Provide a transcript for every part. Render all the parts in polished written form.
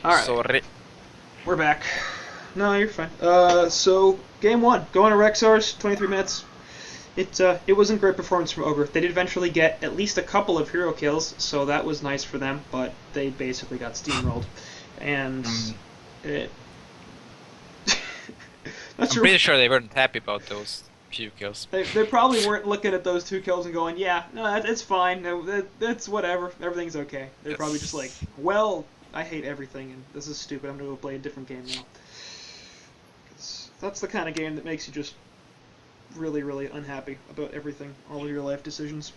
Alright, Sorry. we're back. No, you're fine. So game one, going to REXXARS, 23 minutes. It wasn't great performance from Ogre. They did eventually get at least a couple of hero kills, so that was nice for them. But they basically got steamrolled, and it. Not I'm sure. pretty sure they weren't happy about those few kills. They probably weren't looking at those 2 kills and going, yeah, no, it's fine. No, that's whatever. Everything's okay. They're probably just like, well, I hate everything, and this is stupid. I'm gonna go play a different game now. That's the kind of game that makes you just really, really unhappy about everything, all of your life decisions.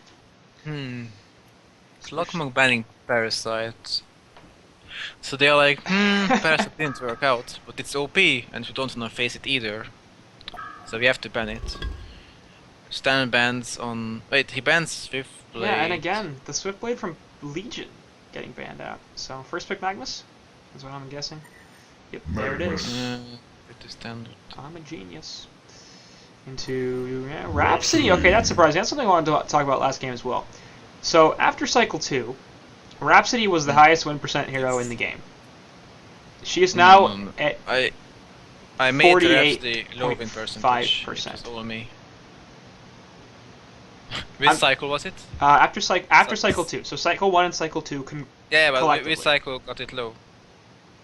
Slugmog banning Parasite. So they're like, Parasite didn't work out, but it's OP, and we don't want to face it either. So we have to ban it. Stan bans on... Wait, he bans Swiftblade. Yeah, and again, the Swiftblade from Legion getting banned out. So, first pick Magnus? Is what I'm guessing. Yep, there it is. Pretty standard. I'm a genius. Into Rhapsody. Okay, that's surprising. That's something I wanted to talk about last game as well. So after cycle 2, Rhapsody was the highest win percent hero in the game. She is now at I made Rhapsody low win percentage. 5%. It was all me. Which cycle was it? After cycle 2. So cycle 1 and cycle 2 can. Yeah, but which cycle got it low?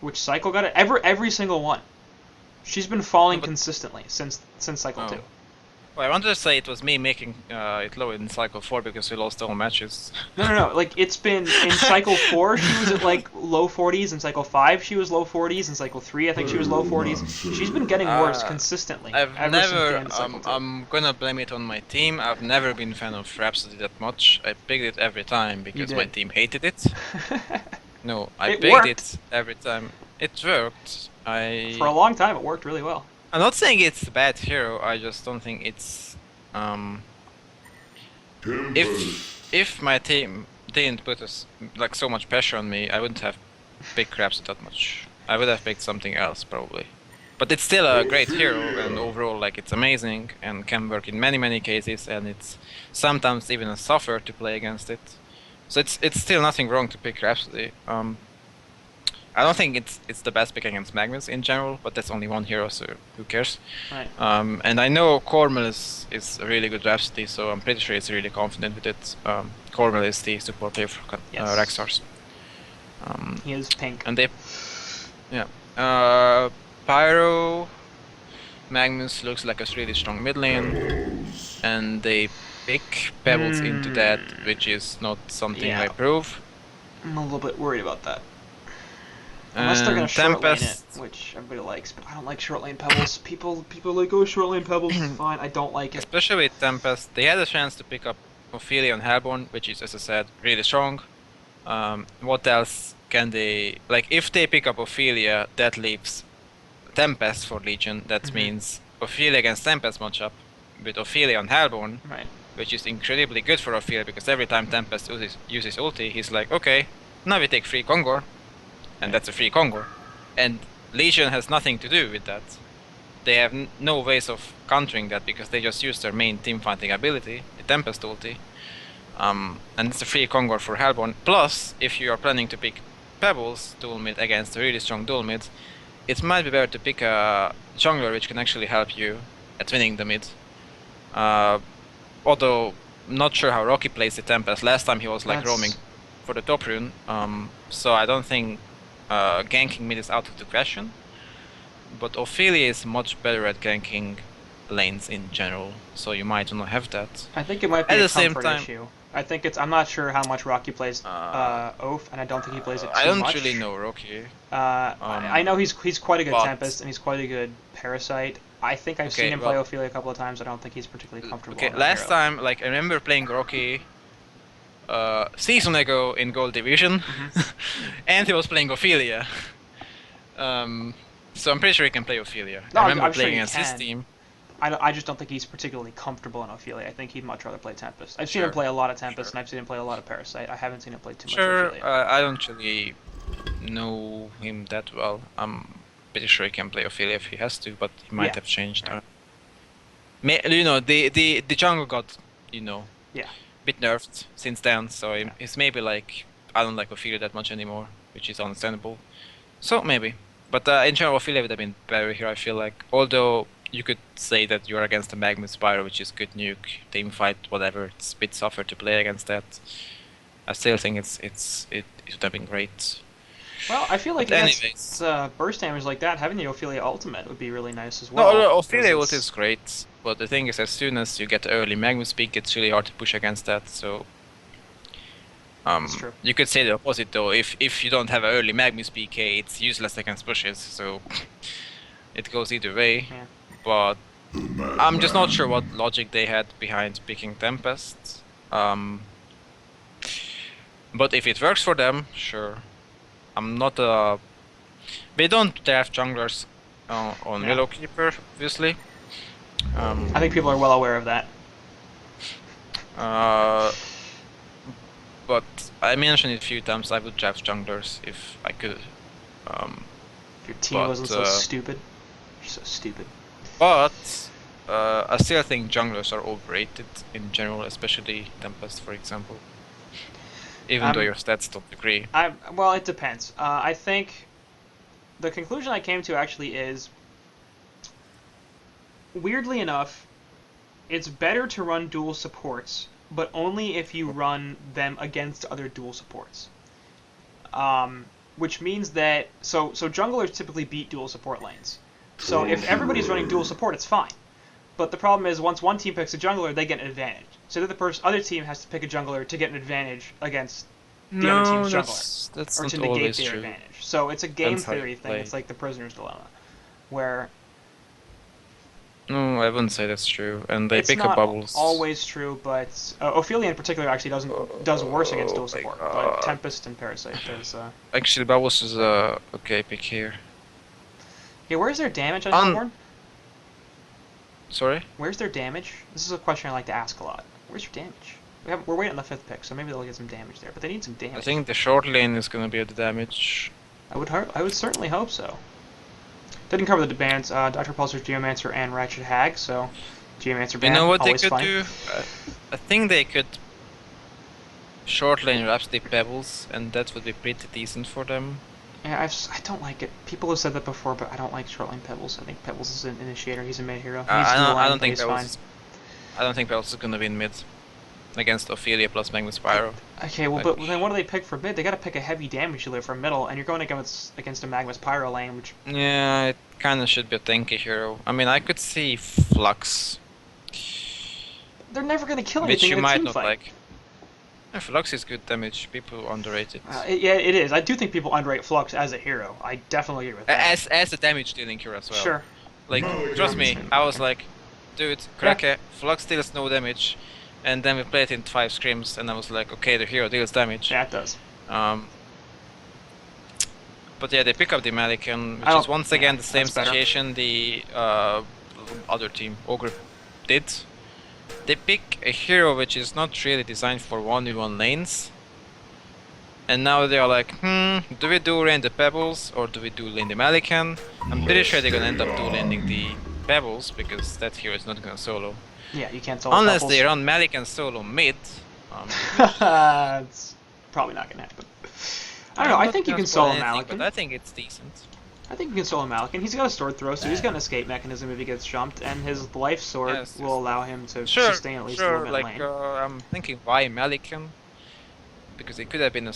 Which cycle got it? Every single one. She's been falling consistently since cycle 2. Well, I wanted to say it was me making it low in cycle 4 because we lost all matches. No. Like, it's been in cycle 4, she was at like low 40s. In cycle 5, she was low 40s. In cycle 3, I think she was low 40s. She's been getting worse consistently. I'm gonna blame it on my team. I've never been a fan of Rhapsody that much. I picked it every time because my team hated it. No, I picked it every time. It worked. For a long time, it worked really well. I'm not saying it's a bad hero. I just don't think it's if my team didn't put like so much pressure on me, I wouldn't have picked Rhapsody that much. I would have picked something else probably. But it's still a great hero, and overall, like, it's amazing and can work in many cases, and it's sometimes even a suffer to play against it. So it's still nothing wrong to pick Rhapsody. I don't think it's the best pick against Magnus in general, but that's only one hero, so who cares? Right. And I know Cormel is a really good Rhapsody, so I'm pretty sure he's really confident with it. Cormel is the support player for REXXARS. He is pink. And they, Pyro, Magnus looks like a really strong mid lane, and they pick Pebbles into that, which is not something I approve. I'm a little bit worried about that. Unless they're gonna short lane it, which everybody likes, but I don't like short lane Pebbles. People like, oh, short lane Pebbles is fine. I don't like it. Especially with Tempest, they had a chance to pick up Ophelia and Hellborn, which is, as I said, really strong. What else can they... Like, if they pick up Ophelia, that leaves Tempest for Legion. That means Ophelia against Tempest matchup with Ophelia and Hellborn, which is incredibly good for Ophelia, because every time Tempest uses ulti, he's like, okay, now we take free Kongor. And that's a free Kongor. And Legion has nothing to do with that. They have no ways of countering that because they just use their main teamfighting ability, the Tempest ulti. And it's a free Kongor for Hellborn. Plus, if you are planning to pick Pebbles dual mid against a really strong dual mid, it might be better to pick a jungler which can actually help you at winning the mid. Although, not sure how Rocky plays the Tempest. Last time he was like roaming for the top rune, so I don't think ganking mid is out of the question, but Ophelia is much better at ganking lanes in general, so you might want to have that. I think it might be a comfort issue. I think I'm not sure how much Rocky plays Oath, and I don't think he plays it too much. I don't really know Rocky. I know he's quite a good Tempest, and he's quite a good Parasite. I think I've seen him play Ophelia a couple of times. I don't think he's particularly comfortable. Okay, last time, like, I remember playing Rocky season ago in Gold Division, and he was playing Ophelia. So I'm pretty sure he can play Ophelia. No, I remember I'm playing sure against his team. I just don't think he's particularly comfortable in Ophelia. I think he'd much rather play Tempest. I've seen him play a lot of Tempest, and I've seen him play a lot of Parasite. I haven't seen him play too much Ophelia. I don't really know him that well. I'm pretty sure he can play Ophelia if he has to, but he might have changed. You know, the jungle got, bit nerfed since then, so it's maybe like, I don't like Ophelia that much anymore, which is understandable. So maybe. But in general, Ophelia would have been better here, I feel like. Although you could say that you're against a Magma Spyro, which is good nuke, team fight, whatever. It's a bit tougher to play against that. I still think it would have been great. Well, I feel like But against anyways, burst damage like that, having the Ophelia ultimate would be really nice as no, well. Because Ophelia ult it's is great. But the thing is, as soon as you get early Magma Peak, it's really hard to push against that. So true. you could say the opposite though. If you don't have an early Magnus PK, it's useless against pushes. So it goes either way. Yeah. But I'm just not sure what logic they had behind picking Tempest. But if it works for them, sure. I'm not a. They don't draft junglers on Yeah. Willow Keeper, obviously. I think people are well aware of that. But I mentioned it a few times. I would draft junglers if I could. If your team wasn't so stupid. You're so stupid. But I still think junglers are overrated in general, especially Tempest, for example. Even though your stats don't agree. Well, it depends. I think the conclusion I came to actually is, weirdly enough, it's better to run dual supports, but only if you run them against other dual supports. Which means that so junglers typically beat dual support lanes. So if everybody's running dual support, it's fine. But the problem is, once one team picks a jungler, they get an advantage. So the other team has to pick a jungler to get an advantage against the other team's jungler, that's or not to negate always their true. advantage. So it's a game Depends how you theory thing. play. It's like the prisoner's dilemma, where No, I wouldn't say that's true. And they it's pick up not bubbles. always true. But Ophelia in particular actually does worse against dual support. But Tempest and Parasite does. Actually, bubbles is a okay pick here. Yeah, where's their damage on Hellborn? Sorry? Where's their damage? This is a question I like to ask a lot. Where's your damage? We're waiting on the 5th pick, so maybe they'll get some damage there. But they need some damage. I think the short lane is gonna be the damage. I would certainly hope so. Didn't cover the bans. Dr. Pulsar's Geomancer and Ratchet Hag, so Geomancer ban. You know what they always could fun. do? I think they could short lane Rhapsody Pebbles, and that would be pretty decent for them. Yeah, I don't like it. People have said that before, but I don't like short lane Pebbles. I think Pebbles is an initiator. He's a mid hero. I don't think Pebbles is gonna win mid against Ophelia plus Magma Spyro. Okay, well, but then what do they pick for mid? They gotta pick a heavy damage dealer for middle, and you're going against a Magma's Pyro lane, which... Yeah, it kinda should be a tanky hero. I mean, I could see Flux. They're never gonna kill Which anything you in a might team not fight. like. Yeah, Flux is good damage, people underrate it. Yeah, it is. I do think people underrate Flux as a hero. I definitely agree with that. As a damage dealing hero as well. Sure. Like, trust me, I was like, dude, Krake, Flux deals no damage. And then we played in 5 scrims, and I was like, okay, the hero deals damage. Yeah, it does. But yeah, they pick up the Malikan, which is once again the same situation the other team, Ogre, did. They pick a hero which is not really designed for 1v1 lanes. And now they are like, do we do lane the Pebbles or do we do lane the Malikan? I'm pretty sure they're gonna end up laning the Pebbles because that hero is not gonna solo. Yeah, you can't solo unless Pebbles. They run Malikan solo mid. It's probably not gonna happen. I don't know, I think you can solo Malikan. But I think it's decent. I think you can solo Malikan. He's got a sword throw, so he's got an escape mechanism if he gets jumped, and his life sword will allow him to sustain at least a little bit lane. I'm thinking why Malikan? Because it could have been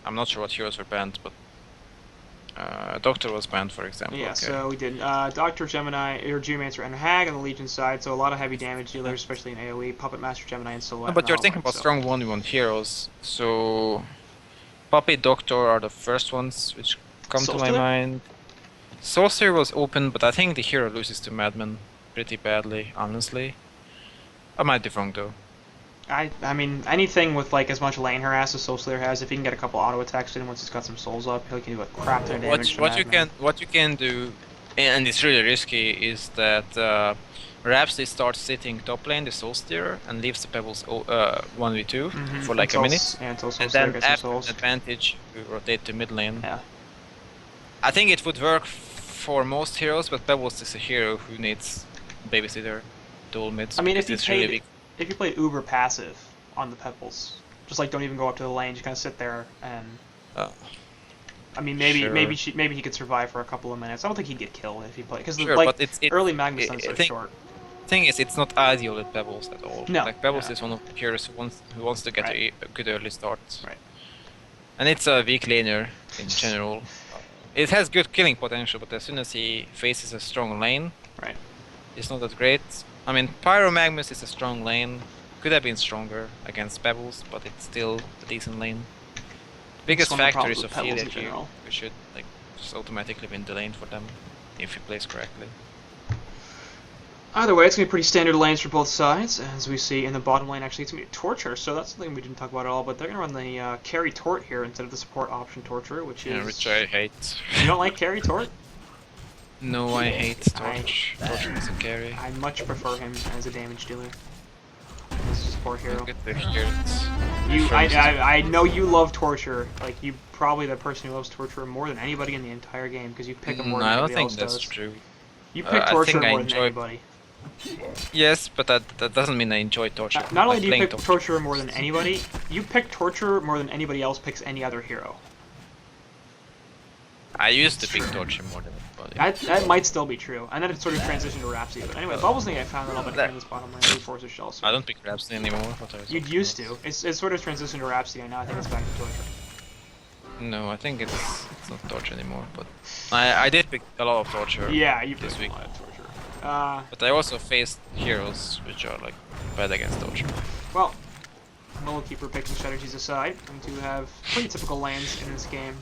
I'm not sure what heroes were banned, but Doctor was banned, for example. Yeah, okay. so we did Doctor, Gemini, or Geomancer, and Hag on the Legion side, so a lot of heavy damage dealers, especially in AoE, Puppet Master, Gemini, and Silhouette. No, but you're thinking about strong 1v1 heroes, so Puppet, Doctor are the first ones which come to my mind. Sorcerer was open, but I think the hero loses to Madman pretty badly, honestly. I might be wrong though. I mean, anything with like as much lane harass as Soul Slayer has, if he can get a couple auto attacks in once he's got some souls up, he can do a crap ton of damage. What you can do, and it's really risky, is that Rhapsody starts sitting top lane, the Soul Steer, and leaves the Pebbles 1v2 for like a minute, and then after an advantage you rotate to mid lane. Yeah. I think it would work for most heroes, but Pebbles is a hero who needs babysitter, dual mids. I mean, if you played uber passive on the Pebbles, just like don't even go up to the lane, just kind of sit there and... I mean, maybe Sure. maybe he could survive for a couple of minutes. I don't think he'd get killed if he played because Sure, like but it's early Magnus stuns I are think short. thing is it's not ideal with Pebbles at all. No, Like Pebbles yeah. is one of the heroes who wants to get Right. a good early start. Right. And it's a weak laner in general. It has good killing potential, but as soon as he faces a strong lane, Right. it's not that great. I mean, Pyro Magnus is a strong lane. Could have been stronger against Pebbles, but it's still a decent lane. Biggest one of the factor is problems with Pebbles Ophelia in here. general. We should like just automatically win the lane for them if he plays correctly. Either way, it's going to be pretty standard lanes for both sides. As we see in the bottom lane, actually, it's going to be Torture, so that's something we didn't talk about at all, but they're going to run the carry Tort here instead of the support option Torture, which is... Yeah, which I hate. You don't like carry Tort? No, I hate Torch. Torch doesn't carry. I much prefer him as a damage dealer. As a support hero. Look at the shields. I know you love Torture. Like, you probably the person who loves Torture more than anybody in the entire game, because you pick him more than I don't anybody think else that's does. true. You pick I Torture think I more than enjoy- anybody. Yes, but that doesn't mean I enjoy Torture. Not only Like do you playing pick Torture more than anybody, you pick Torture more than anybody else picks any other hero. I used to pick Torture more than anybody. That might still be true, and then it sort of transitioned to Rhapsody. But anyway, Bubbles thing I found a little bit in this bottom lane. Reinforces Shell. I don't pick Rhapsody anymore. What are you You'd talking used about? to. It's sort of transitioned to Rhapsody, and now I think it's back to Torture. No, I think it's not Torture anymore. But I did pick a lot of Torture. Yeah, you this picked week. a lot of Torture. But I also faced heroes which are like bad against Torture. Well, we'll keep our picking strategies aside. We do have pretty typical lanes in this game.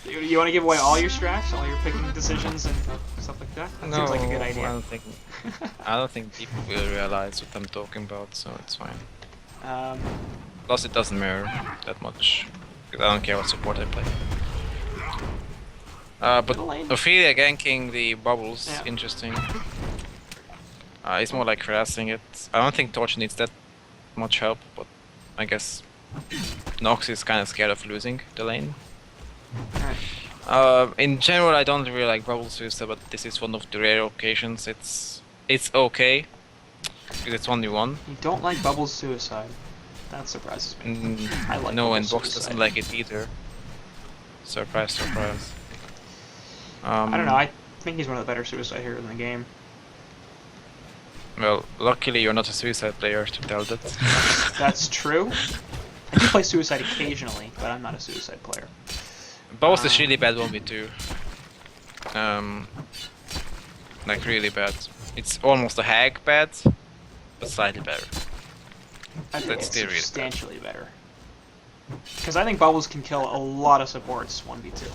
You want to give away all your strats, all your picking decisions, and stuff like that? That seems like a good idea. I don't think people will realize what I'm talking about, so it's fine. Plus, it doesn't matter that much because I don't care what support I play. But Ophelia ganking the bubbles, Yeah. interesting. It's more like harassing it. I don't think Torch needs that much help, but I guess Nox is kind of scared of losing the lane. In general, I don't really like bubble suicide, but this is one of the rare occasions. It's okay because it's only one. You don't like Bubbles suicide. That surprises me. I like No, and Bubbles Box suicide. doesn't like it either. Surprise, surprise. I don't know. I think he's one of the better suicide heroes in the game. Well, luckily you're not a suicide player to tell that. That's true. I do play suicide occasionally, but I'm not a suicide player. Boss is really bad 1v2. Like really bad. It's almost a hag bad, but slightly better. I think That's it's still really bad. substantially better. Because I think Bubbles can kill a lot of supports 1v2.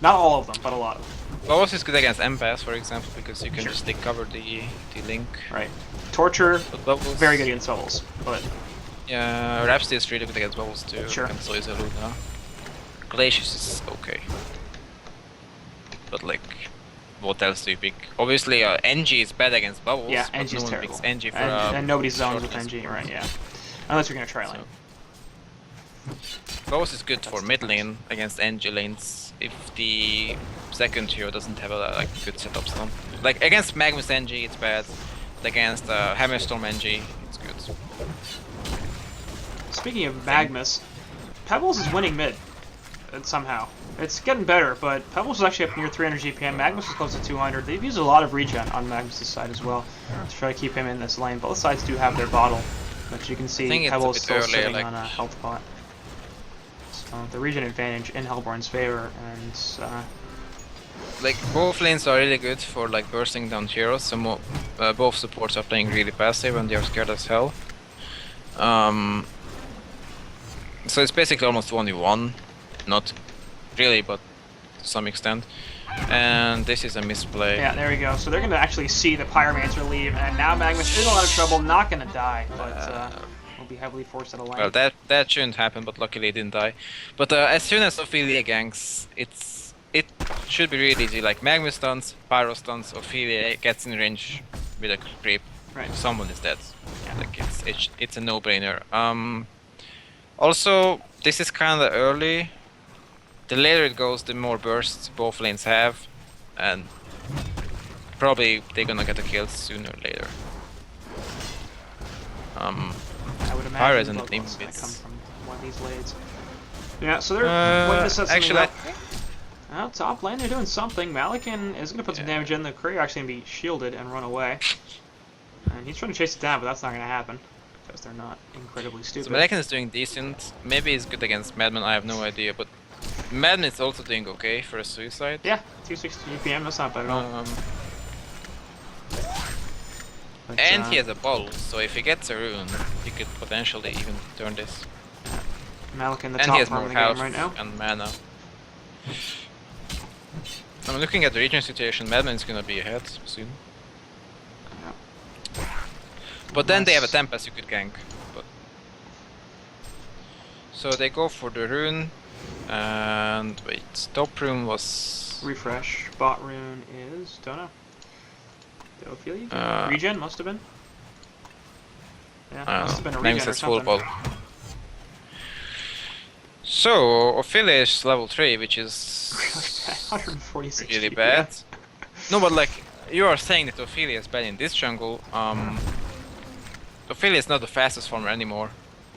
Not all of them, but a lot of them. Boss is good against Empath, for example, because you can Sure. just take cover the link. Right. Torture, But Bubbles, very good against Bubbles, but Yeah, Rhapsody is really good against Bubbles too. Sure. And so is Aluna. Glacius is okay. But like, what else do you pick? Obviously, NG is bad against Bubbles. yeah, but NG's no one terrible. picks NG for And nobody's zoned with short NG, support. right, yeah. Unless you're going to try lane. Bubbles is good for mid lane against NG lanes if the second hero doesn't have a like good setup stun. Like against Magnus NG it's bad, but against Hammerstorm NG it's good. Speaking of Magnus, Pebbles is winning mid. Somehow. It's getting better, but Pebbles is actually up near 300 GPM. Magnus is close to 200. They've used a lot of regen on Magnus' side as well to try to keep him in this lane. Both sides do have their bottle, but you can see think it's a Pebbles bit still early, sitting like- on a health pot. So the regen advantage in Hellborn's favor, and Like both lanes are really good for like bursting down heroes. So both supports are playing really passive and they are scared as hell. So it's basically almost 1v1, not really, but to some extent. And this is a misplay. yeah, there we go. So they're going to actually see the Pyromancer leave, and now Magnus is in a lot of trouble, not going to die, but will be heavily forced out of lane. Well, that shouldn't happen, but luckily it didn't die. But as soon as Ophelia ganks, it should be really easy. Like Magnus stuns, Pyro stuns, Ophelia gets in range with a creep. Right. Someone is dead. Yeah. Like it's a no-brainer. Also, this is kind of early. The later it goes, the more bursts both lanes have, and probably they're gonna get a kill sooner or later. I would Pyro is imagine an both name ones that bits. come from one of these lanes. Yeah, so they're waiting to set something actually, up. Well, top lane, they're doing something. Malikan is going to put some damage in. The courier actually going to be shielded and run away. And he's trying to chase it down, but that's not going to happen. Because they're not incredibly stupid. So Malikan is doing decent. Maybe he's good against Madman, I have no idea. But Madman is also doing okay for a suicide. Yeah, 260 GPM, that's not bad at all. And he has a ball, so if he gets a rune, he could potentially even turn this. Malikan, the And top he has farm more of the game health right now. and mana. I'm looking at the region situation, Madman is gonna be ahead soon. Yeah. But then they have a Tempest you could gank. But so they go for the rune, and wait, top rune was... Refresh. Bot rune is... don't know. Ophelia? Regen must have been. Yeah, must have been a regen or full something. ball. So Ophelia is level 3, which is 146 really GPM. bad. No, but like you are saying that Ophelia is bad in this jungle. Ophelia is not the fastest farmer anymore.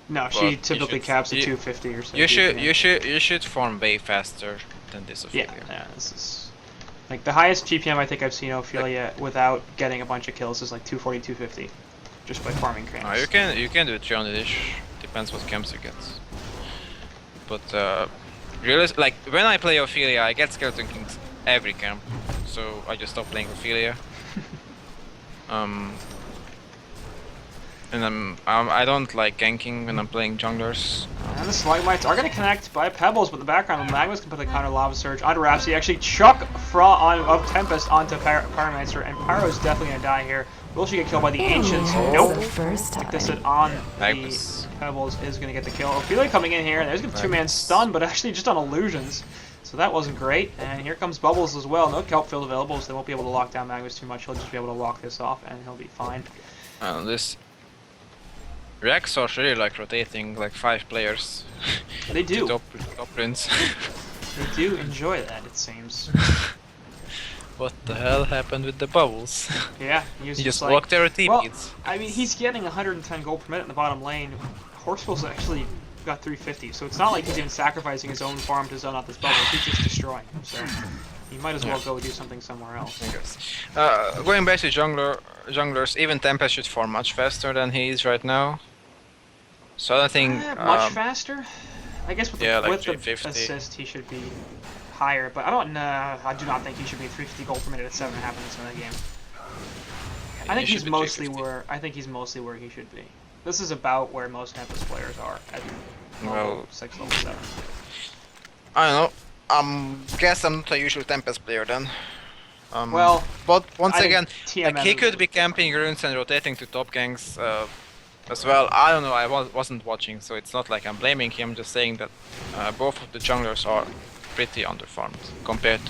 No, she typically caps at 250 or so. You should farm way faster than this Ophelia. Yeah, this is like the highest GPM I think I've seen Ophelia without getting a bunch of kills is like 240, 250, just by farming cranes. You can do 300ish. Depends what camps you get. But really, like when I play Ophelia, I get Skeleton Kings every camp, so I just stop playing Ophelia. And I don't like ganking when I'm playing junglers. And the Slugmites are going to connect by Pebbles, but in the background, the Magmas can put the counter Lava Surge onto Rhapsody. Actually, chuck of Tempest onto Pyromancer, and Pyro is definitely going to die here. Will she get killed by the Ancients? Nope. Like this on the Pebbles is going to get the kill. Ophelia coming in here, and there's going to be two-man stun, but actually just on illusions. So that wasn't great. And here comes Bubbles as well. No kelp field available, so they won't be able to lock down Magmas too much. He'll just be able to walk this off, and he'll be fine. This REXXARS really like rotating like 5 players. They do. Top runes. They do enjoy that, it seems. What the hell happened with the bubbles? Yeah, he just walked their teammates. Well, I mean, he's getting 110 gold per minute in the bottom lane. Horsefield's actually got 350, so it's not like he's even sacrificing his own farm to zone out this bubble. He's just destroying him, so he might as well go do something somewhere else. I guess. Going back to junglers, even Tempest should farm much faster than he is right now. So I don't think much faster. I guess with the, like with the assist, he should be higher. But I don't know. I do not think he should be 350 gold per minute at 7.5 minutes in the game. I think he's mostly where he should be. This is about where most Tempest players are at level 6, level 7. I don't know. Guess I'm not a usual Tempest player then. Well, but once again, TMM like he could be camping runes and rotating to top ganks as well. I don't know. I wasn't watching, so it's not like I'm blaming him. I'm just saying that both of the junglers are pretty underfarmed compared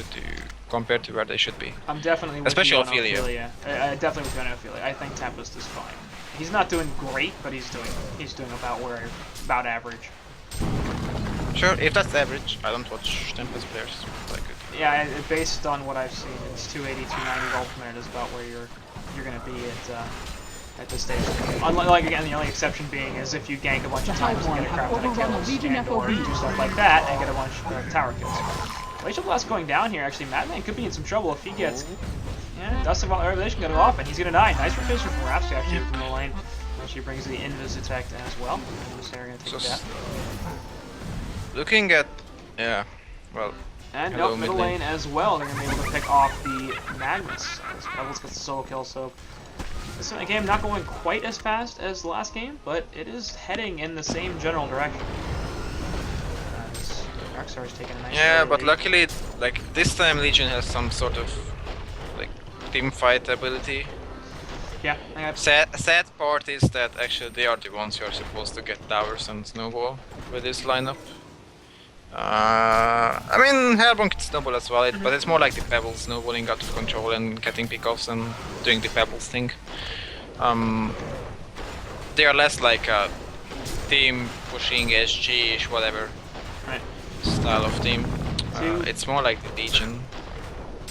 to where they should be. I'm definitely with especially you on Ophelia. I definitely with you on Ophelia. I think Tempest is fine. He's not doing great, but he's doing about average. Sure, if that's average, I don't watch Tempest players like it. Yeah, based on what I've seen, it's 280, 290 gold per minute is about where you're gonna be at this stage. Like again, the only exception being is if you gank a bunch of times and get a crap ton of kills, and or do stuff like that and get a bunch of tower kills. Glacial Blast going down here. Actually, Madman could be in some trouble if he gets Dust of Revelation going off, and he's gonna die. Nice rotation from Rhapsody actually from the lane. And she brings the Invis attack as well. And they're gonna take that. Looking at and nope, middle lane as well. They're gonna be able to pick off the Magnus. As Pebbles gets the solo kill, so this game not going quite as fast as the last game, but it is heading in the same general direction. REXXARS taking a nice but lead. luckily, like this time, Legion has some sort of like team fight ability. Yeah. Sad part is that actually they are the ones who are supposed to get towers and snowball with this lineup. I mean, Hellborn can snowball as well, but it's more like the Pebbles snowballing out of control and getting pickoffs and doing the Pebbles thing. They are less like a team pushing SG-ish, whatever style of team. It's more like the Legion.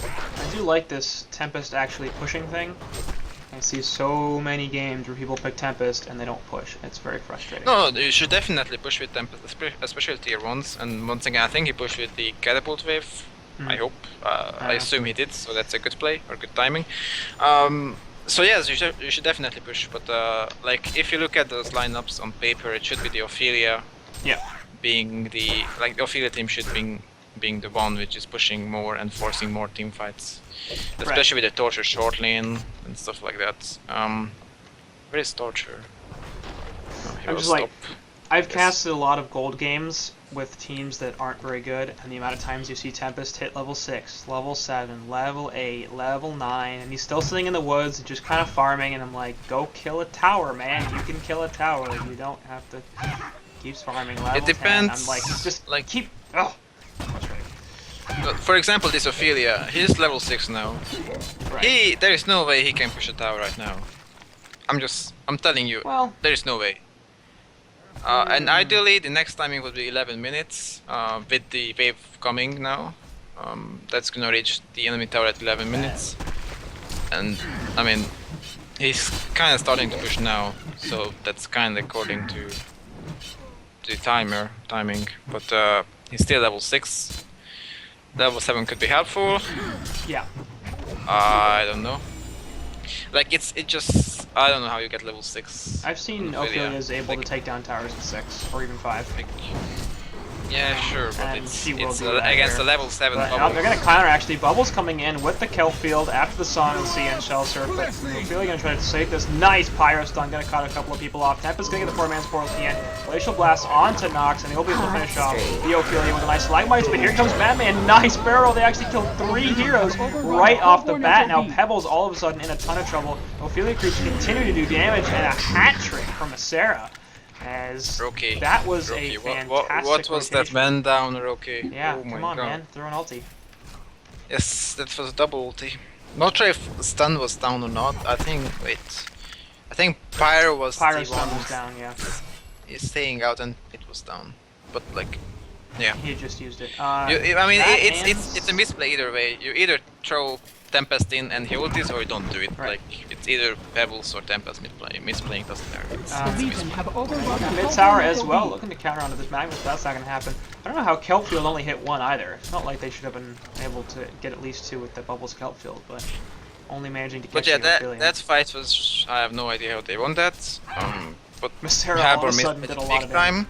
I do like this Tempest actually pushing thing. see so many games where people pick Tempest and they don't push. It's very frustrating. No, you should definitely push with Tempest, especially tier 1s. And once again, I think he pushed with the Catapult Wave. I hope. I assume he did, so that's a good play or good timing. So yes, you should definitely push. But like if you look at those lineups on paper, it should be the Ophelia. Yeah. Being the the Ophelia team should being the one which is pushing more and forcing more team fights, especially with the Torture short lane and stuff like that. Where is Torture? Oh, I'm just like, I've casted a lot of gold games with teams that aren't very good, and the amount of times you see Tempest hit level 6, level 7, level 8, level 9, and he's still sitting in the woods and just kind of farming, and I'm like, go kill a tower, man. You can kill a tower. You don't have to keep farming level 10. It depends. I'm like, just like keep... Oh. For example, this Ophelia, he's level 6 now. Right. There is no way he can push a tower right now. I'm telling you, well, there is no way. And ideally, the next timing would be 11 minutes, with the wave coming now. That's gonna reach the enemy tower at 11 minutes. And, I mean, he's kinda starting to push now, so that's kinda according to the timing. But he's still level 6. Level 7 could be helpful. Yeah. I don't know. Like it just I don't know how you get level 6. I've seen Ophelia is able to take down towers at 6 or even 5. Like, yeah, sure, but And it's here. against the level 7 But bubble. they're gonna counter actually. Bubble's coming in with the kelp field after the Song and Sea and Shell Surf, but Ophelia gonna try to save this. Nice Pyro Stun, gonna cut a couple of people off. Tempest gonna get the 4-man portal at the end. Glacial Blast onto Nox, and he'll be able to finish off the Ophelia with a nice Slagmites, but here comes Madman. Nice barrel. They actually killed 3 heroes right off the bat. Now Pebbles all of a sudden in a ton of trouble. Ophelia creeps continue to do damage, and a hat trick from Acera. As Roki. that was Roki. a fantastic What was that rotation. man down, Roki? Yeah, oh my come on, God. man. Throw an ulti. Yes, that was a double ulti. Not sure if stun was down or not. I think Pyro was Pyro the stun one was down, yeah. He's staying out and it was down. But like, yeah. He just used it. I mean, that it's a misplay either way. You either throw Tempest in and he ultis, or you don't do it. Right. Like it's either Pebbles or Tempest misplaying doesn't matter. It's a misplay. Mid tower as well, looking to counter onto this Magnus, but that's not going to happen. I don't know how Kelp Field only hit 1 either. It's not like they should have been able to get at least 2 with the Bubbles Kelp Field, but only managing to catch But yeah, the Ophelia. that fight was, I have no idea how they won that. But Mistera all Harbor of a missed sudden it did a big lot of time.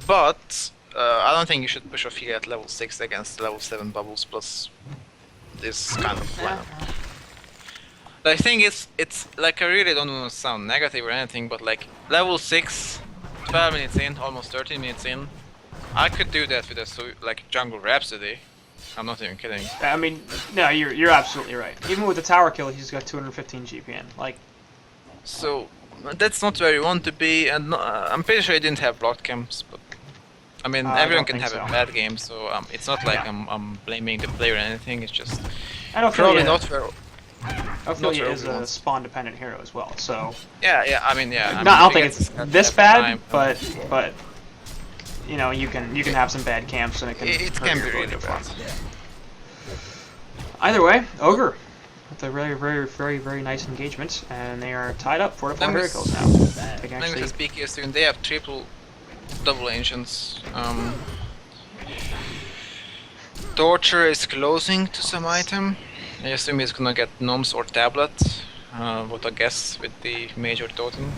But I don't think you should push Ophelia at level 6 against level 7 Bubbles plus this kind of lineup. I think it's like, I really don't want to sound negative or anything, but like level 6, 12 minutes in, almost 13 minutes in, I could do that with a like Jungle Rhapsody. I'm not even kidding. I mean, no, you're absolutely right. Even with the tower kill, he's got 215 GPN. Like, so that's not where you want to be, and I'm pretty sure he didn't have blocked camps, but I mean, everyone can have a bad game, so it's not like I'm blaming the player or anything. It's just probably not where. Ophelia is a spawn-dependent hero as well, so. Yeah. I mean, yeah. I don't think it's this bad, but you know, you can have some bad camps and it can be really bad. Either way, Ogre with a very nice engagement, and they are tied up 4-4 miracles now. They can actually speak here soon. They have triple double ancients. Torture is closing to some item. I assume he's gonna get Gnomes or Tablet. What I guess with the major totem.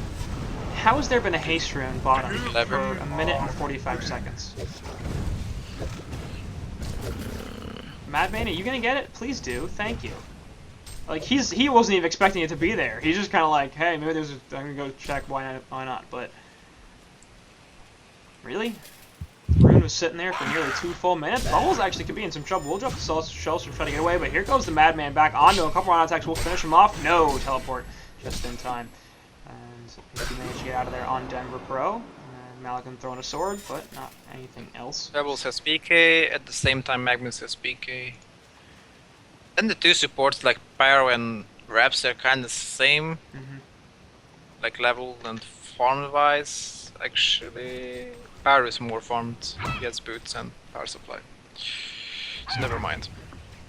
How has there been a haste rune bottom Clever. for 1 minute and 45 seconds? Madman, are you gonna get it? Please do. Thank you. Like he wasn't even expecting it to be there. He's just kind of like, hey, maybe I'm gonna go check. Why not? But really, Rune was sitting there for nearly 2 full minutes. Bubbles actually could be in some trouble. We'll drop the shells to try to get away, but here goes the Madman back onto a couple round attacks. We'll finish him off. No teleport, just in time. And he managed to get out of there on Denver Pro. And Malcolm throwing a sword, but not anything else. Pebbles has PK, at the same time Magnus has PK. And the two supports like Pyro and Raps are kind of the same. Like level and farm wise. Actually, Pyro is more farmed. He has boots and power supply. So never mind.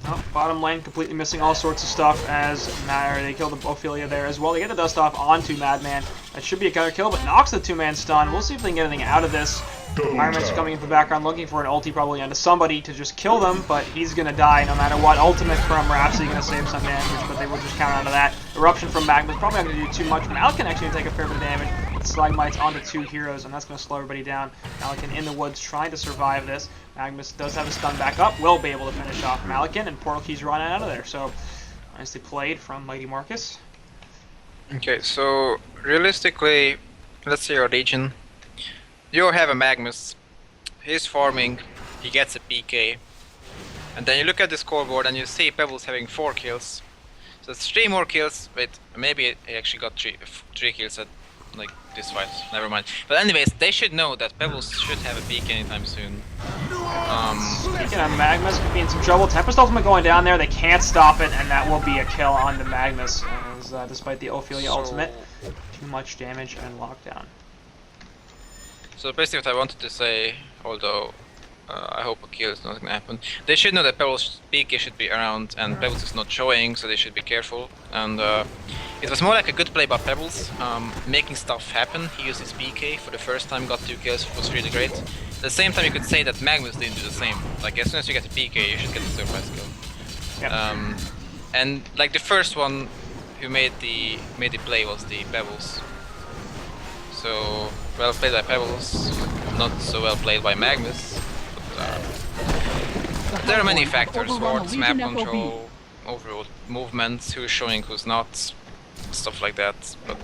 Oh, bottom lane completely missing all sorts of stuff as they kill the Ophelia there as well. They get the dust off onto Madman. That should be a counter kill, but knocks the 2-man stun. We'll see if they can get anything out of this. Iron Man's coming into the background looking for an ulti probably onto somebody to just kill them, but he's going to die no matter what. Ultimate from Rhapsody going to save some damage, but they will just counter onto that. Eruption from Magma's probably not going to do too much. Malkin actually going to take a fair bit of damage. Slagmites onto 2 heroes, and that's going to slow everybody down. Malkin in the woods trying to survive this. Magnus does have a stun back up, will be able to finish off Malkin, and Portal Key's running out of there. So, nicely played from Mighty Marcus. Okay, so realistically, let's say your Legion. You have a Magnus, he's farming, he gets a PK, and then you look at the scoreboard and you see Pebbles having 4 kills. So it's 3 more kills. Wait, maybe he actually got 3 kills at like this fight. Never mind. But anyways, they should know that Pebbles should have a PK anytime soon. Speaking of Magnus, could be in some trouble. Tempest Ultimate going down there. They can't stop it, and that will be a kill on the Magnus. As, despite the Ophelia ultimate, too much damage and lockdown. So basically what I wanted to say, although I hope a kill is not going to happen, they should know that Pebbles' PK should be around and Pebbles is not showing, so they should be careful. And it was more like a good play by Pebbles, making stuff happen. He used his PK for the first time, got 2 kills, was really great. At the same time you could say that Magnus didn't do the same. Like as soon as you get a PK you should get a surprise kill. Yep. And like the first one who made the play was the Pebbles. So, well played by Pebbles, not so well played by Magnus. But, there are many factors: wards, map control, overall movements, who's showing, who's not, stuff like that. But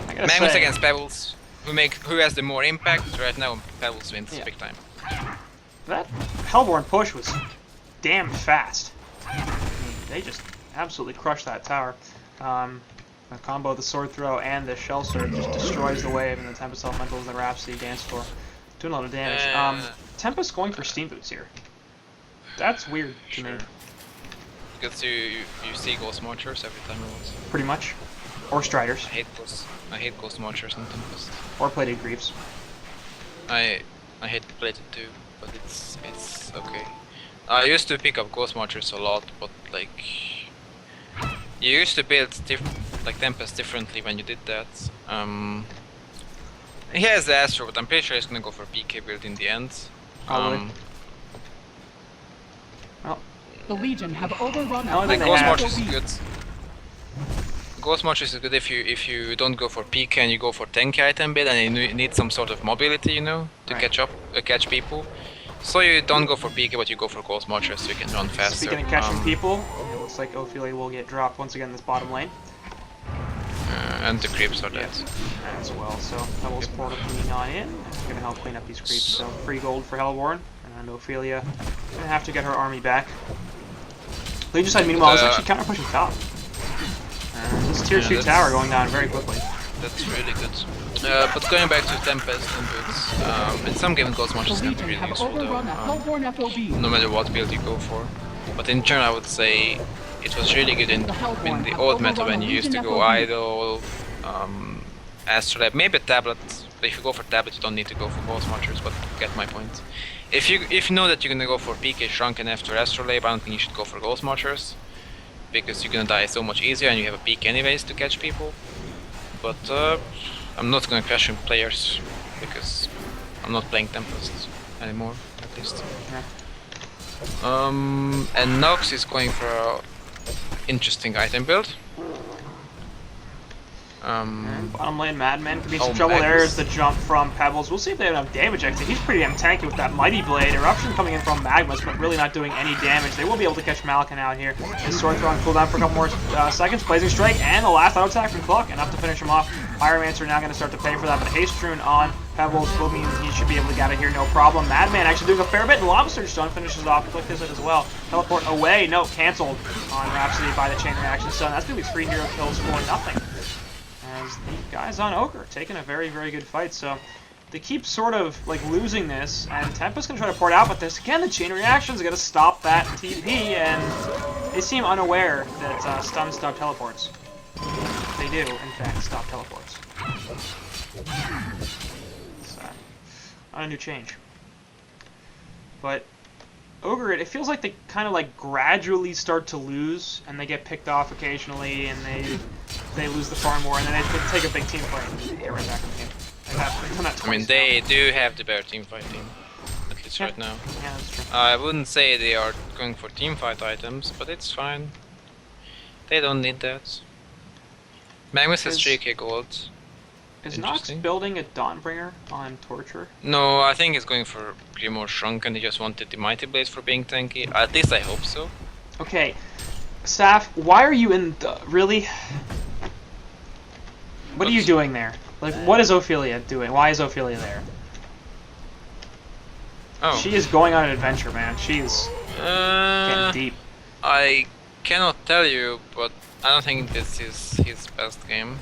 Magnus against Pebbles, who has the more impact right now? Pebbles wins big time. That Hellborn push was damn fast. I mean, they just absolutely crushed that tower. A combo, the sword throw and the shell surge just destroys the wave, and the Tempest Elementals and Rhapsody dance for doing a lot of damage. Tempest going for steam boots here. That's weird to me. Because you see Ghost Marchers every time it was. Pretty much. Or Striders. I hate Ghost Marchers and Tempest. Or Plated Griefs. I hate Plated too, but it's okay. I used to pick up Ghost Marchers a lot, but like you used to build like Tempest differently when you did that. He has the Astro, but I'm pretty sure he's gonna go for PK build in the end. Well, the Legion have overrun I think Ghost Marchers is good. Ghost Marchers is good if you don't go for PK and you go for tanky item build and you need some sort of mobility, you know, to catch people. So you don't go for PK, but you go for Ghost Marchers so you can run faster. Speaking of catching people, it looks like Ophelia will get dropped once again in this bottom lane. And the creeps are dead. As well, so Pebbles Portal coming on in. Going to help clean up these creeps. So free gold for Hellborn, and Ophelia going to have to get her army back. Legion side meanwhile is actually counter pushing top. This tier 2 tower going down very quickly. That's really good. But going back to Tempest and boots, in some games Ghost Marchers can be really useful though, no matter what build you go for. But in general I would say it was really good in the old meta when you used to go Idol, Astrolabe, maybe a Tablet. But if you go for Tablet you don't need to go for Ghost Marchers, but get my point. If you know that you're gonna go for PK Shrunken after Astrolabe, I don't think you should go for Ghost Marchers. Because you're gonna die so much easier and you have a peak anyways to catch people. But I'm not gonna crash in players because I'm not playing Tempest anymore, at least. Yeah. And Nox is going for an interesting item build. Bottom lane, Madman could be in some trouble. There's the jump from Pebbles. We'll see if they have enough damage exit. He's pretty damn tanky with that Mighty Blade. Eruption coming in from Magnus, but really not doing any damage. They will be able to catch Malkin out here. His sword throw on cooldown for a couple more seconds. Blazing Strike and the last auto attack from Cluck, enough to finish him off. Pyromancer now going to start to pay for that, but Haste Rune on Pebbles will mean he should be able to get out of here no problem. Madman actually doing a fair bit, and Lava Surge Stone finishes off. Click this as well. Teleport away. No, cancelled on Rhapsody by the Chain Reaction Stone. That's going to be 3 hero kills for nothing. As the guys on Ogre taking a very, very good fight. So they keep sort of like losing this, and Tempest's gonna try to port out, but this again, the chain reactions are gonna stop that TP, and they seem unaware that stun stop teleports. They do, in fact, stop teleports. So, not a new change. But Ogre, it feels like they kind of like gradually start to lose, and they get picked off occasionally, and they lose the farm war, and then they take a big team fight and get right back in the game. Like that, they've done that I mean, twice they now. do have the better team fighting, at least right now. Yeah, that's true. I wouldn't say they are going for team fight items, but it's fine. They don't need that. Magnus has 3k gold. Is Nox Interesting. building a Dawnbringer on Torture? No, I think he's going for Grimoire Shrunken. He just wanted the Mighty Blades for being tanky. At least I hope so. Okay, Saf, why are you in the... Really? What are you Oops. doing there? Like, what is Ophelia doing? Why is Ophelia there? Oh. She is going on an adventure, man. She is getting deep. I cannot tell you, but I don't think this is his best game.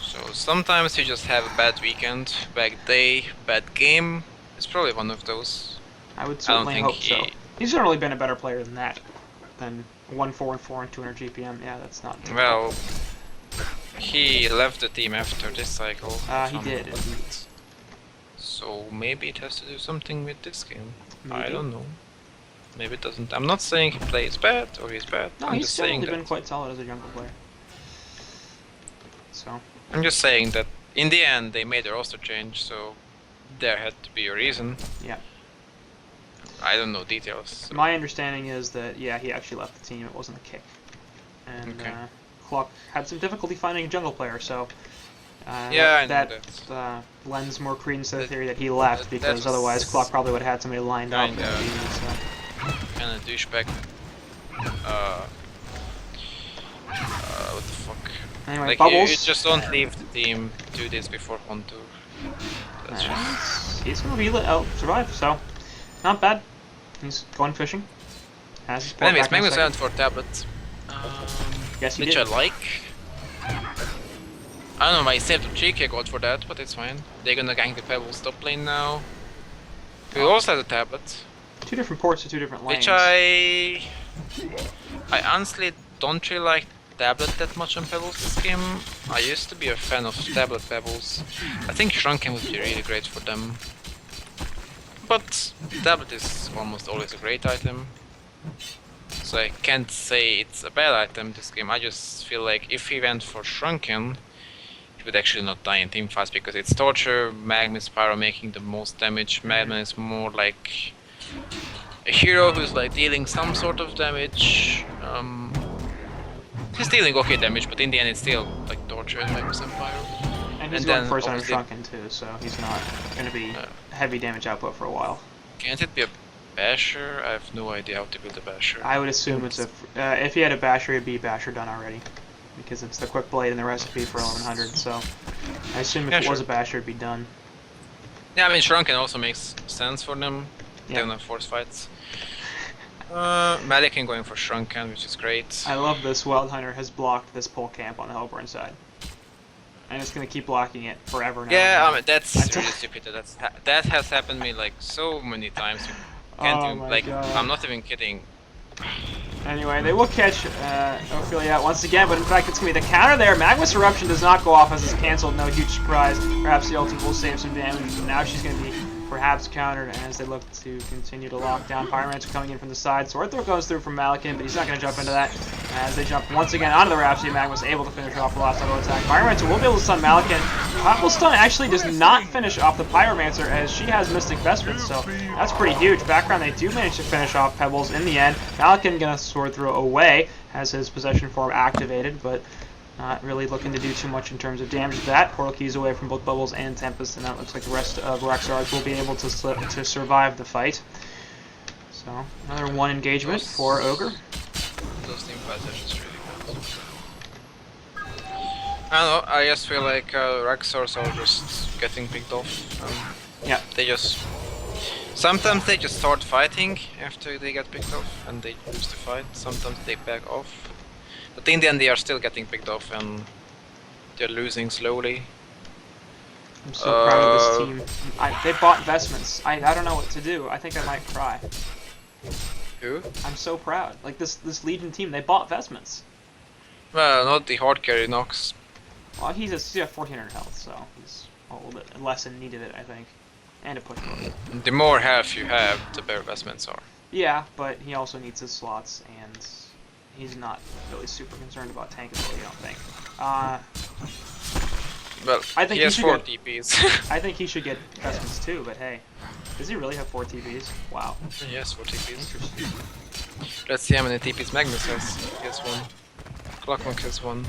So sometimes you just have a bad weekend, bad day, bad game. It's probably one of those. I would I don't certainly think hope he... so. He's generally been a better player than that. Than 1-4-4 and 200 GPM. Yeah, that's not typical. Well, he left the team after this cycle. He did, indeed. So maybe it has to do something with this game. I Maybe. don't know. Maybe it doesn't. I'm not saying he plays bad or he's bad. No, I'm he's just saying generally that. been quite solid as a jungle player. So, I'm just saying that in the end they made a roster change, so there had to be a reason. yeah. I don't know details. So. My understanding is that, yeah, he actually left the team. It wasn't a kick. And Okay. Clock had some difficulty finding a jungle player, so Yeah, I know that lends more credence to the theory that he left, because that's otherwise Clock probably would have had somebody lined up. kinda- Kind of douchebag. What the fuck? Anyway, Like Bubbles. you just don't leave the team 2 days before HoN Tour. That's just... He's gonna be survive, so not bad. He's going fishing. Has his port Anyways, back in a Magnus second. went for tablets. Yes, he Which did. I like. I don't know, I saved up 3k gold for that, but it's fine. They're gonna gank the Pebbles top lane now. Who also has a tablet. Two different ports to two different lanes. Which I honestly don't really like tablet that much on Pebbles this game. I used to be a fan of tablet Pebbles. I think Shrunken would be really great for them. But tablet is almost always a great item. So I can't say it's a bad item this game. I just feel like if he went for Shrunken, he would actually not die in team fights because it's Torture, Magnus, Pyro making the most damage. Madman is more like a hero who's like dealing some sort of damage. He's dealing okay damage, but in the end it's still like Torture and Magnus and Pyro. And he's and going then first on obviously- Shrunken too, so he's not going to be heavy damage output for a while. Can't it be a Basher? I have no idea how to build a Basher. I would assume it's a... if he had a Basher, it'd be Basher done already. Because it's the quick blade in the recipe for 1100, so... I assume if Yeah, it was sure. a Basher, it'd be done. Yeah, I mean Shrunken also makes sense for them. They Yeah. don't have force fights. Malikin going for Shrunken, which is great. I love this. Wild Hunter has blocked this pole camp on the Hellborn side. And it's going to keep blocking it forever now. Yeah, I mean that's That's- really stupid. That has happened to me like so many times. You can't Oh even, my like God. I'm not even kidding. Anyway, they will catch Ophelia once again, but in fact it's going to be the counter there. Magnus Eruption does not go off as it's cancelled, no huge surprise. Perhaps the ultimate will save some damage, but now she's going to be perhaps countered as they look to continue to lock down. Pyromancer coming in from the side. Sword Throw goes through from Malikin, but he's not going to jump into that. As they jump once again onto the Rhapsody, Magnus able to finish off the last auto attack. Pyromancer will be able to stun Malikin. Possible stun actually does not finish off the Pyromancer as she has Mystic Vestments, so that's pretty huge. Background, they do manage to finish off Pebbles in the end. Malikin gonna Sword Throw away, has his possession form activated, but not really looking to do too much in terms of damage to that. Portal keys away from both Bubbles and Tempest, and that looks like the rest of REXXARS will be able to survive the fight. So, another one engagement for Ogre. Those team fights are just really bad. I don't know, I just feel like REXXARS are just getting picked off. Yeah. They just... Sometimes they just start fighting after they get picked off and they lose the fight. Sometimes they back off. But in the end they are still getting picked off and they're losing slowly. I'm so proud of this team. They bought Vestments. I don't know what to do. I think I might cry. Who? I'm so proud. Like, this Legion team, they bought Vestments. Well, not the hard carry Nox. Well, he's at 1400 health, so he's a little bit less in need of it, I think. and a push button. The more health you have, the better investments are. Yeah, but he also needs his slots, and he's not really super concerned about tankability, I don't think. Well, I think he has should 4 get, TPs. I think he should get investments too, but hey. Does he really have 4 TPs? Wow. He has 4 TPs. Interesting. Let's see how many TPs Magnus has. He has 1. Clockwork has 1.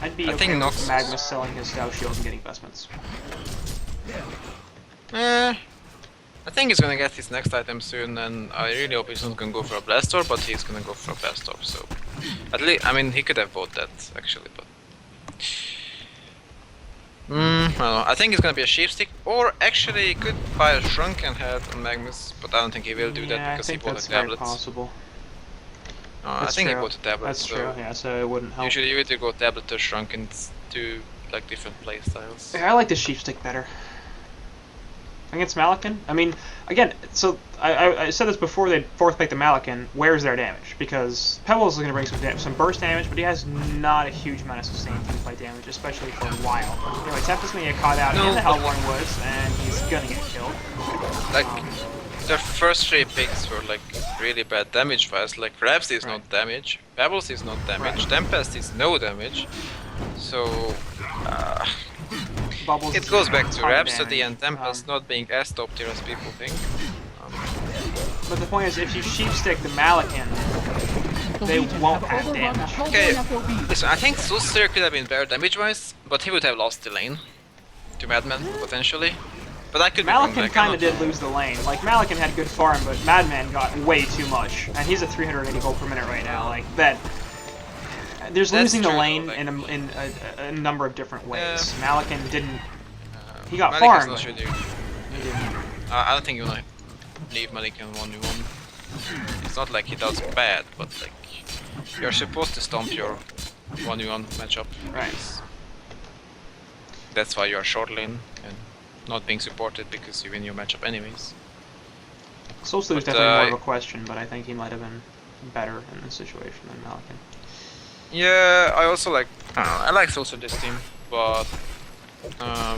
I'd be I okay think with Nox- Magnus selling his Stout Shield and getting investments. I think he's gonna get his next item soon, and I really hope he's not gonna go for a Blast Orb, but he's gonna go for a Blast Orb, so... At least, I mean, he could have bought that, actually, but... I don't know. I think it's gonna be a Sheep Stick, or actually he could buy a Shrunken Head on Magnus, but I don't think he will do that because he bought a tablet. Possible. I think he bought a tablet, That's so true, yeah, so it wouldn't help. usually you either go tablet or Shrunken, it's two like different playstyles. Yeah, I like the Sheep Stick better. Against Malakin? I mean, again, so I said this before they fourth picked the Malakin, where's their damage? Because Pebbles is going to bring some burst damage, but he has not a huge amount of sustained teamfight damage, especially for a while. Anyway, Tempest is going to get caught out in the Hellborn Woods, and he's going to get killed. Like, the first 3 picks were like really bad damage wise, like Rhapsody is not damage, Pebbles is not damage, Tempest is no damage, so... Bubbles it goes back to Rhapsody damage. and Tempest not being as top tier as people think. But the point is, if you sheep stick the Malakin, they won't have damage. Okay, listen, I think Suster could have been better damage wise, but he would have lost the lane to Madman potentially. But I could be wrong, Malakin kind of did lose the lane. Like, Malakin had good farm, but Madman got way too much. And he's at 380 gold per minute right now. Like, that... There's losing the lane though, like, in a number of different ways. Yeah. Malakin didn't... He got farmed. He didn't. I don't think you want to leave Malakin 1v1. It's not like he does bad, but like... You're supposed to stomp your 1v1 matchup. Right. That's why you're short lane and not being supported because you win your matchup anyways. Soulslew is definitely more of a question, but I think he might have been better in this situation than Malakin. Yeah, I also like... I don't know, I like Soulslew this team, but...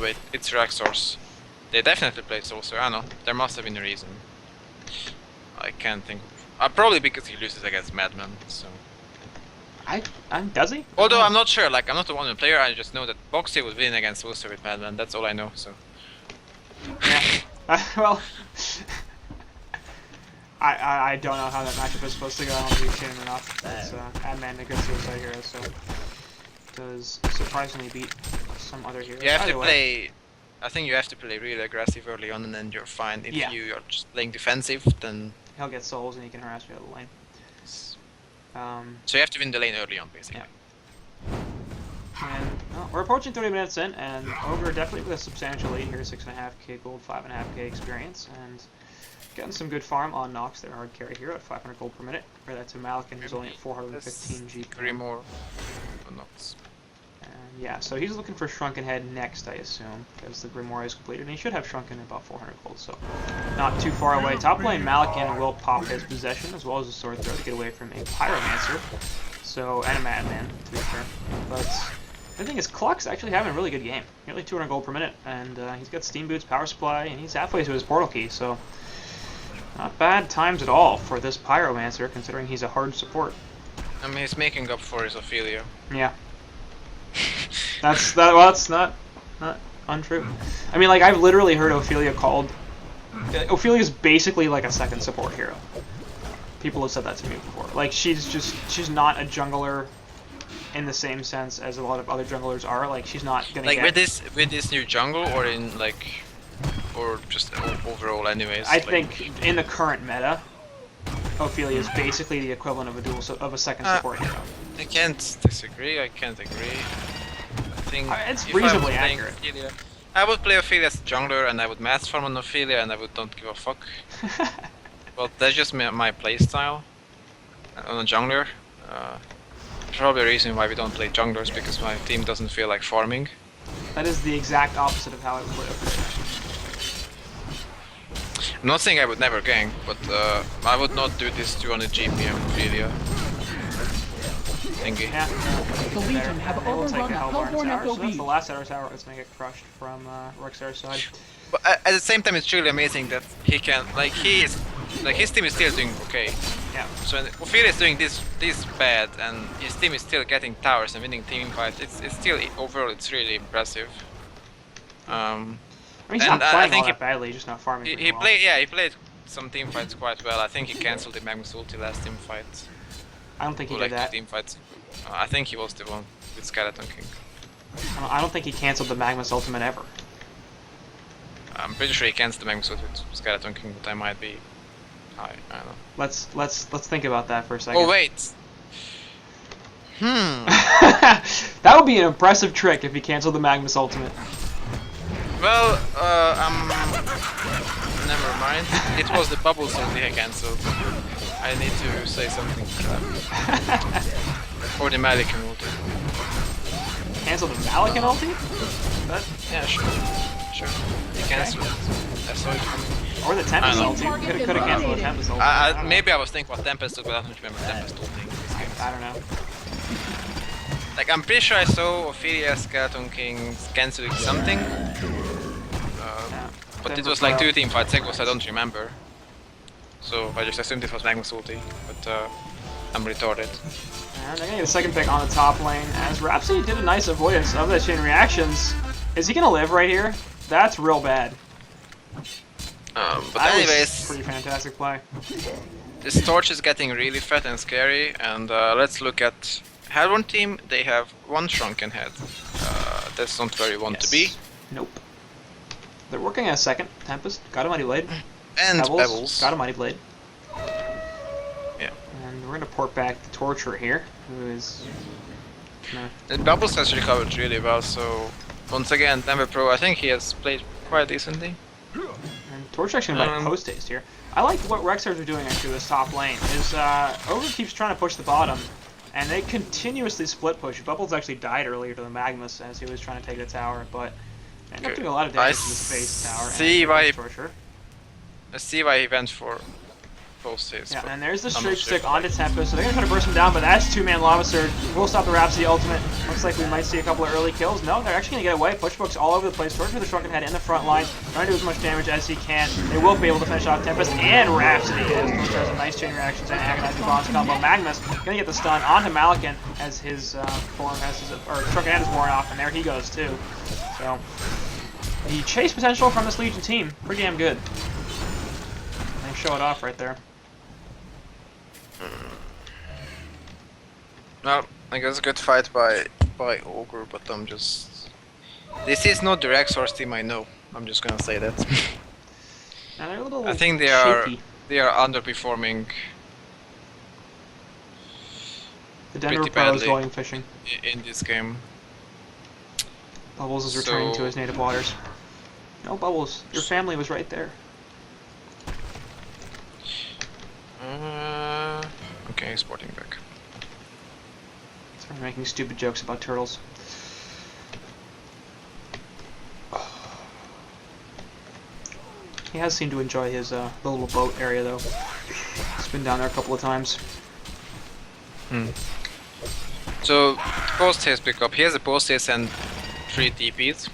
wait, it's REXXARS. They definitely played Soulslew, I don't know, there must have been a reason. I can't think... probably because he loses against Madman, so... Does he? Although I'm not sure, like I'm not the one player, I just know that Boxy would win against Soulslew with Madman, that's all I know, so... Yeah, well... I don't know how that matchup is supposed to go, I don't know if you've seen him enough. It's Madman, a good suicide hero, so... Does surprisingly beat some other heroes. You have to play... I think you have to play really aggressive early on and then you're fine. If you are just playing defensive, then... He'll get souls and he can harass you out of the lane. So you have to win the lane early on, basically. Yeah. And well, we're approaching 30 minutes in, and Ogre definitely with a substantial lead here, 6.5k gold, 5.5k experience, and getting some good farm on Nox, their hard carry here at 500 gold per minute. Compare that to Malakin, who's only at 415 G. 3 more on Nox. And yeah, so he's looking for Shrunken Head next, I assume, because the Grimoire is completed, and he should have Shrunken at about 400 gold, so not too far away. Top lane, Malakin will pop his possession, as well as a sword throw to get away from a Pyromancer, so, and a Madman, to be fair. But the thing is, Cluck's actually having a really good game. Nearly 200 gold per minute, and he's got Steam Boots, Power Supply, and he's halfway to his Portal Key, so not bad times at all for this Pyromancer, considering he's a hard support. I mean, he's making up for his Ophelia. Yeah. Well, that's not untrue. I mean, like, I've literally heard Ophelia called... Ophelia's basically like a second support hero. People have said that to me before. Like, she's not a jungler in the same sense as a lot of other junglers are. Like, she's not gonna like get... with this new jungle, or in like, or just overall, anyways. I think in the current meta, Ophelia is basically the equivalent of a second support hero. I can't disagree. I can't agree. I think it's reasonably accurate. Ophelia, I would play Ophelia as a jungler, and I would mass farm on Ophelia, and I would not give a fuck. But that's just my playstyle on a jungler. Probably a reason why we don't play junglers, because my team doesn't feel like farming. That is the exact opposite of how I would play Ophelia. I'm not saying I would never gank, but I would not do this 200 GPM Ophelia thingy. Yeah. The Legion have overrun the Hellborn tower, so that's FOB. the last Tower that's going to get crushed from REXXARS side. But at the same time, it's really amazing that he can, like, his team is still doing okay. Yeah. So Ophelia is doing this bad, and his team is still getting towers and winning team fights. It's still overall it's really impressive. I mean, he's And not I playing think all that badly. He's just not farming. he pretty well. played, yeah, he played some team fights quite well. I think he cancelled the Magnus ulti last team fight. I don't think he Or did like that. two team fights. I think he was the one with Skeleton King. I don't think he canceled the Magnus ultimate ever. I'm pretty sure he cancelled the Magnus ulti with Skeleton King, but I might be high. I don't know. Let's think about that for a second. Oh wait. That would be an impressive trick if he canceled the Magnus ultimate. Well, never mind. It was the bubbles ulti I cancelled. I need to say something to that. Or the Malikan ulti. Canceled the Malikan ulti? But, Yeah, sure. He cancelled it. I saw it coming. or the Tempest I know. ulti. Could have canceled the Tempest ulti. Maybe I was thinking about Tempest, but I don't remember Tempest ulti. I don't know. Like, I'm pretty sure I saw Ophelia, Skeleton King cancelling something. But it was like 2 team fights ago, so I don't remember. So I just assumed it was Magnus ulti, but I'm retarded. And they're gonna get a second pick on the top lane, as Rhapsody did a nice avoidance of the chain reactions. Is he gonna live right here? That's real bad. But That was anyways, pretty fantastic play. this torch is getting really fat and scary, and let's look at HoN team. They have 1 shrunken head. That's not where you want to be. Nope. They're working on a second. Tempest, got a Mighty Blade. And Pebbles. Got a Mighty Blade. Yeah. And we're gonna port back the Torture here, who is... And Bubbles has recovered really well, so once again, Denver Pro, I think he has played quite decently. And Torture actually might post haste here. I like what REXXARS are doing actually with this top lane. Is Ogre keeps trying to push the bottom, and they continuously split push. Bubbles actually died earlier to the Magnus as he was trying to take the tower, but they ended up doing a lot of damage to the space tower. See and why Torture. I see why he went for post haste. Yeah, and there's the I'm not Streak sure. Stick onto Tempest, so they're gonna try to burst him down, but that's 2-man Lava Surge. We'll stop the Rhapsody ultimate. Looks like we might see a couple of early kills. No, they're actually gonna get away. Pushbooks all over the place. Torture with the Shrunken Head in the front line, trying to do as much damage as he can. They will be able to finish off Tempest and Rhapsody as Torture has a nice chain reactions and agonizing bombs combo. Magnus gonna get the stun onto Malikan as his form has his, or Shrunken Head is worn off, and there he goes too. So the chase potential from this Legion team, pretty damn good. They show it off right there. Well, I guess a good fight by Ogre, but I'm just... This is not the REXXARS team I know. I'm just gonna say that. Now they're a little I think they are underperforming The Denver pretty Pro is badly. going fishing. in this game. Bubbles is returning to So- his native waters. No, Bubbles, your family was right there. Okay, sporting back. Started making stupid jokes about turtles. He has seemed to enjoy his the little boat area though. He's been down there a couple of times. So, post haste pickup. He has a post haste and 3 TPs.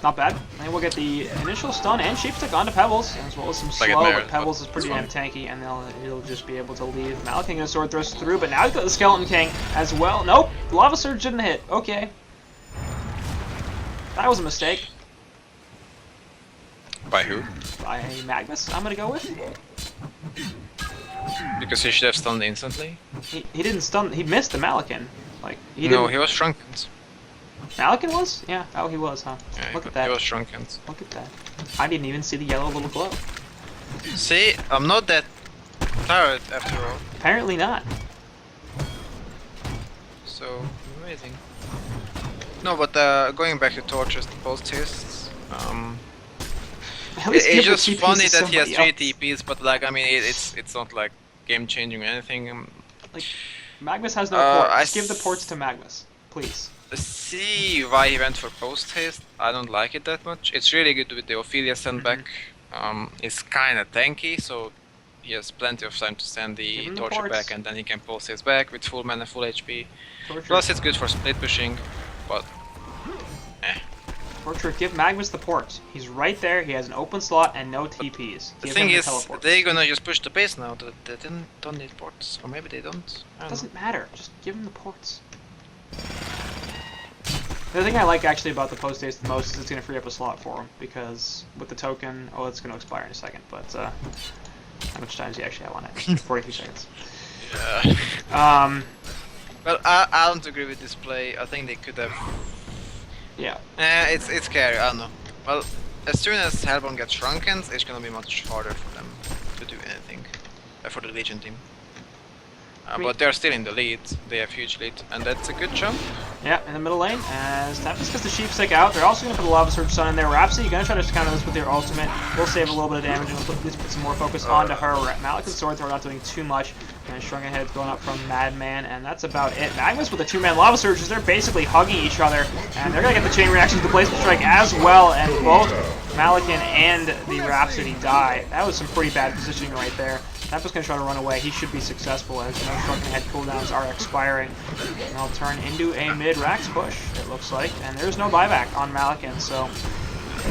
Not bad. And we'll get the initial stun and shape stick onto Pebbles, as well as some Like it slow, matters, but Pebbles is but pretty it's damn tanky, and he'll just be able to leave. Malikan gonna sword thrust through, but now he's got the Skeleton King as well. Nope, Lava Surge didn't hit. Okay. That was a mistake. By who? By Magnus, I'm gonna go with. Because he should have stunned instantly. He didn't stun, he missed the Malikan. Like, he No, didn't. he was shrunken. Malikan was? Yeah, oh, he was, huh? Yeah, Look at he that. was shrunken. Look at that. I didn't even see the yellow little glow. See, I'm not that tired after all. Apparently not. So, amazing. No, but going back to Torches, the post haste, At least give it's the just TPs funny to that he has 3 somebody else. TPs, but like, I mean, it's not like game changing or anything. Like, Magnus has no Uh, ports. I Just give the ports to Magnus, please. See why he went for post haste. I don't like it that much. It's really good with the Ophelia sendback. It's kind of tanky, so he has plenty of time to send Give the him the torture ports. back, and then he can post haste back with full mana, full HP. Torture. Plus, it's good for split pushing, but Torture, give Magnus the port. He's right there. He has an open slot and no TPs. The Give thing him the is, teleports. they're gonna just push the base now. They don't need ports, or maybe they don't. I don't Doesn't matter. Just give him the ports. The thing I like actually about the post haste the most is it's going to free up a slot for him, because with the token, oh, it's going to expire in a second, but how much time does he actually have on it? 43 seconds. Yeah. Well, I don't agree with this play. I think they could have. Yeah. It's scary. I don't know. Well, as soon as Hellborn gets shrunken, it's gonna be much harder for them to do anything for the Legion team. But they're still in the lead. They have huge lead, and that's a good jump. Yeah, in the middle lane, as Tempest gets the Sheep Stick out. They're also going to put the Lava Surge Sun in there. Rhapsody, going to try to counter this with their ultimate. We'll save a little bit of damage and at least put some more focus onto her. Malik and Sword Thrower not doing too much. And Shrunken Head going up from Madman, and that's about it. Magnus with the two-man Lava Surges, they're basically hugging each other, and they're going to get the chain reaction to the Placement Strike as well, and both Malikan and the Rhapsody die. That was some pretty bad positioning right there. Tempest's going to try to run away. He should be successful as Shrunken Head cooldowns are expiring. And I'll turn into a mid-Rax push, it looks like. And there's no buyback on Malikan, so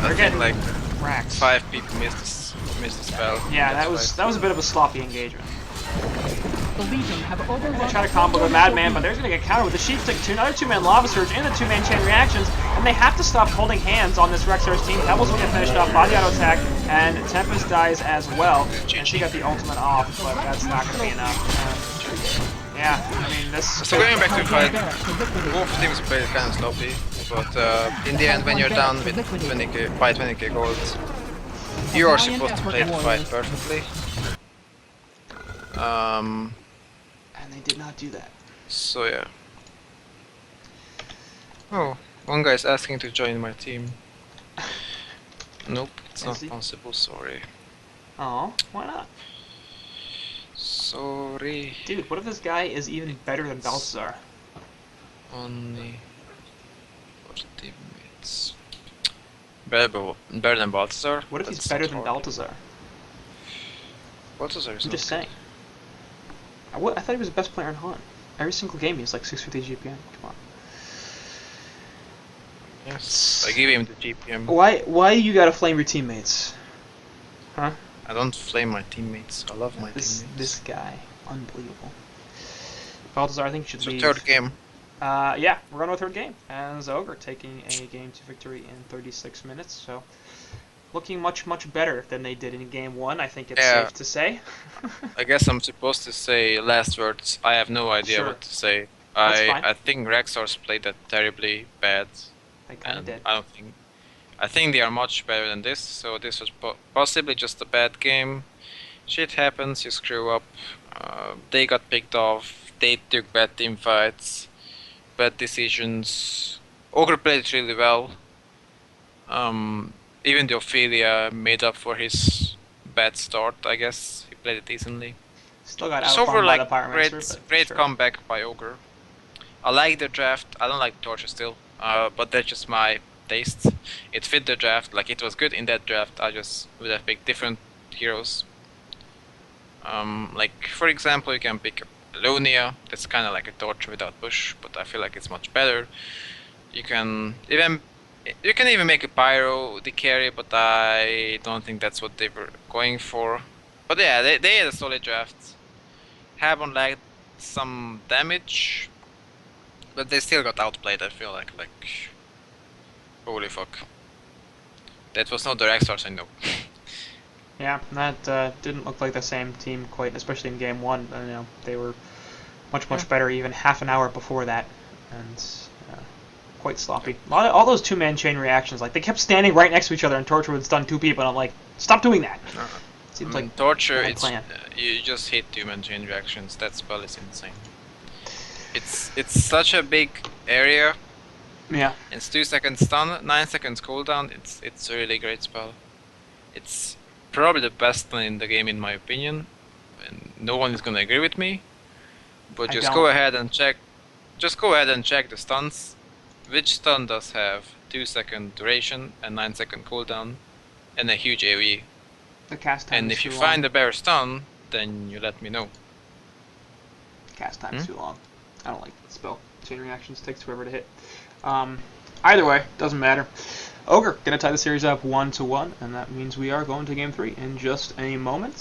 they're getting like Rax. 5 people missed the spell. Yeah, that was a bit of a sloppy engagement. The Legion have overrun. Try to combo the Madman, but there's going to get countered with the Sheep Stick, another two-man Lava Surge, and the two-man Chain Reactions, and they have to stop holding hands on this REXXARS team. Pebbles will get finished off by the auto attack, and Tempest dies as well. And she got the ultimate off, but that's not going to be enough. Yeah, I mean, this... So going back to the fight, both teams played kind of sloppy, but in the end, when you're done with 20k gold, you are supposed to play the fight perfectly. And they did not do that. So yeah. Oh, one guy's asking to join my team. Nope, it's not possible, sorry. Oh, why not? Sorry. Dude, what if this guy is even better than Balthazar? Only for teammates. Better than Balthazar? What if he's better than Balthazar? Balthazar is I'm just okay. saying. I thought he was the best player in HoN. Every single game he's like 650 GPM. Come on. Yes, I give him the GPM. Why you gotta flame your teammates? Huh? I don't flame my teammates. I love my teammates. This guy, unbelievable. Balthazar, I think should leave. Third game. Yeah, we're going to a third game. As Ogre taking a game to victory in 36 minutes. So looking much better than they did in game 1. I think it's safe to say. I guess I'm supposed to say last words. I have no idea what to say. I think REXXARS played that terribly bad. They kind of did. I think they are much better than this. So this was possibly just a bad game. Shit happens. You screw up. They got picked off. They took bad team fights, bad decisions. Ogre played it really well. Even the Ophelia made up for his bad start, I guess. He played it decently. Still got So for like Pyromancer, great comeback by Ogre. I like the draft. I don't like Torture still, but that's just my taste. It fit the draft. Like it was good in that draft. I just would have picked different heroes. Like for example, you can pick Alonia. That's kind of like a Torture without push, but I feel like it's much better. You can even make a Pyro the carry, but I don't think that's what they were going for. But yeah, they had a solid draft. Haven't lacked some damage, but they still got outplayed. I feel like holy fuck. That was not the REXXARS I know. Yeah, that didn't look like the same team quite, especially in game 1. You know, they were much better even half an hour before that, and quite sloppy. All those two-man chain reactions, like they kept standing right next to each other, and Torture would stun 2 people. And I'm like, stop doing that. Seems like Torture. You just hit two-man chain reactions. That spell is insane. It's such a big area. Yeah. It's 2 seconds stun, 9 seconds cooldown. It's a really great spell. It's probably the best one in the game in my opinion, and no one is gonna agree with me. But just go ahead and check. Just go ahead and check the stuns. Which stun does have 2 second duration and 9 second cooldown, and a huge AoE? The cast time. And if you find a better stun, then you let me know. Cast time is too long. I don't like that spell. Chain reactions takes forever to hit. Either way, doesn't matter. Ogre gonna tie the series up 1-1, and that means we are going to game 3 in just a moment.